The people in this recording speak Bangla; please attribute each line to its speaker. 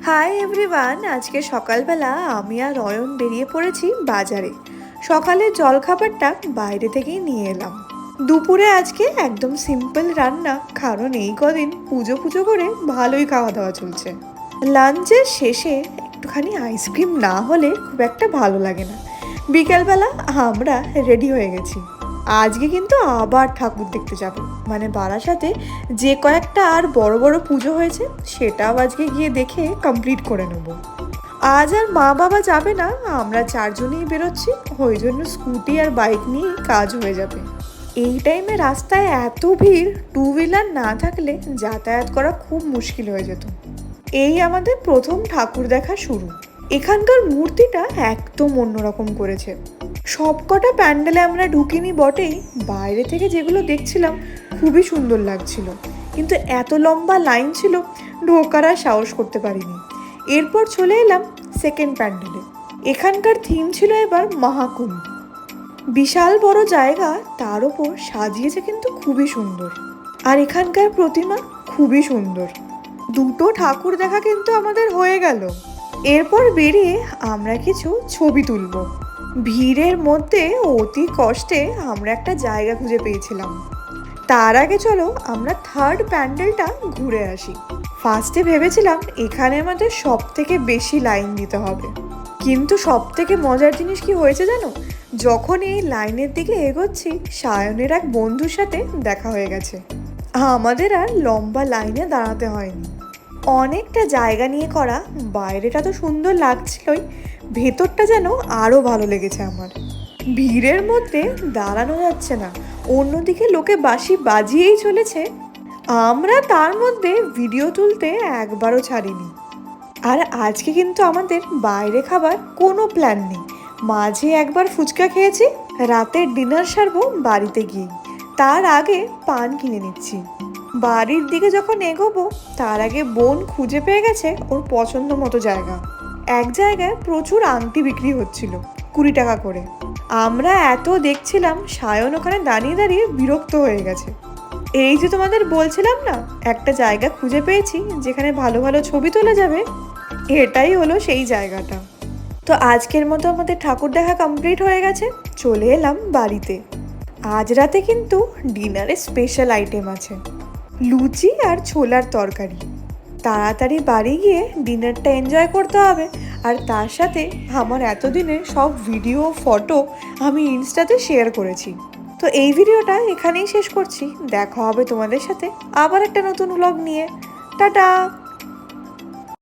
Speaker 1: হাই এভরিওয়ান, আজকে সকালবেলা আমি আর অয়ন বেরিয়ে পড়েছি বাজারে। সকালে জলখাবারটা বাইরে থেকেই নিয়ে এলাম। দুপুরে আজকে একদম সিম্পল রান্না, কারণ এই কদিন পুজো পুজো করে ভালোই খাওয়া দাওয়া চলছে। লাঞ্চের শেষে একটুখানি আইসক্রিম না হলে খুব একটা ভালো লাগে না। বিকেলবেলা আমরা রেডি হয়ে গেছি। আজকে কিন্তু আবার ঠাকুর দেখতে যাব, মানে বারাসাতে যে কয়েকটা আর বড় বড় পুজো হয়েছে সেটাও আজকে গিয়ে দেখে কমপ্লিট করে নেব। আজ আর মা বাবা যাবে না, আমরা চারজনেই বেরোচ্ছি, ওই জন্য স্কুটি আর বাইক নিয়েই কাজ হয়ে যাবে। এই টাইমে রাস্তায় এত ভিড়, টু হুইলার না থাকলে যাতায়াত করা খুব মুশকিল হয়ে যেত। এই আমাদের প্রথম ঠাকুর দেখা শুরু। এখানকার মূর্তিটা একদম অন্যরকম করেছে। সবকটা প্যান্ডেলে আমরা ঢুকিনি বটেই, বাইরে থেকে যেগুলো দেখছিলাম খুবই সুন্দর লাগছিল, কিন্তু এত লম্বা লাইন ছিল ঢোকার আর সাহস করতে পারিনি। এরপর চলে এলাম সেকেন্ড প্যান্ডেলে। এখানকার থিম ছিল এবার মহাকুম্ভ। বিশাল বড় জায়গা, তার ওপর সাজিয়েছে কিন্তু খুবই সুন্দর, আর এখানকার প্রতিমা খুবই সুন্দর। দুটো ঠাকুর দেখা কিন্তু আমাদের হয়ে গেল। এরপর বেরিয়ে আমরা কিছু ছবি তুলব। ভিড়ের মধ্যে অতি কষ্টে আমরা একটা জায়গা খুঁজে পেয়েছিলাম। তার আগে চলো আমরা থার্ড প্যান্ডেলটা ঘুরে আসি। ফার্স্টে ভেবেছিলাম এখানে আমাদের সব থেকে বেশি লাইন দিতে হবে, কিন্তু সব থেকে মজার জিনিস কি হয়েছে জানো? যখন এই লাইনের দিকে এগোচ্ছি, সায়নের এক বন্ধুর সাথে দেখা হয়ে গেছে। আমাদের আর লম্বা লাইনে দাঁড়াতে হয়নি। অনেকটা জায়গা নিয়ে করা, বাইরেটা তো সুন্দর লাগছিলই, ভেতরটা যেন আরও ভালো লেগেছে আমার। ভিড়ের মধ্যে দাঁড়ানো যাচ্ছে না, অন্যদিকে লোকে বাঁশি বাজিয়েই চলেছে। আমরা তার মধ্যে ভিডিও তুলতে একবারও ছাড়িনি। আর আজকে কিন্তু আমাদের বাইরে খাবার কোনো প্ল্যান নেই। মাঝে একবার ফুচকা খেয়েছি, রাতের ডিনার সারবো বাড়িতে গিয়ে। তার আগে পান কিনে নিচ্ছি। বাড়ির দিকে যখন এগোবো তার আগে বোন খুঁজে পেয়ে গেছে ওর পছন্দ মতো জায়গা। এক জায়গায় প্রচুর আংটি বিক্রি হচ্ছিল, 20 টাকা করে। আমরা এত দেখছিলাম, সায়ন ওখানে দাঁড়িয়ে দাঁড়িয়ে বিরক্ত হয়ে গেছে। এই যে তোমাদের বলছিলাম না, একটা জায়গা খুঁজে পেয়েছি যেখানে ভালো ভালো ছবি তোলা যাবে, এটাই হলো সেই জায়গাটা। তো আজকের মতো আমাদের ঠাকুর দেখা কমপ্লিট হয়ে গেছে, চলে এলাম বাড়িতে। আজ রাতে কিন্তু ডিনারে স্পেশাল আইটেম আছে, লুচি আর ছোলার তরকারি। তাড়াতাড়ি বাড়ি গিয়ে ডিনারটা এনজয় করতে হবে। আর তার সাথে আমার এতদিনের সব ভিডিও ফটো আমি ইনস্টাতে শেয়ার করেছি। তো এই ভিডিওটা এখানেই শেষ করছি, দেখা হবে তোমাদের সাথে আবার একটা নতুন ব্লগ নিয়ে। টাটা।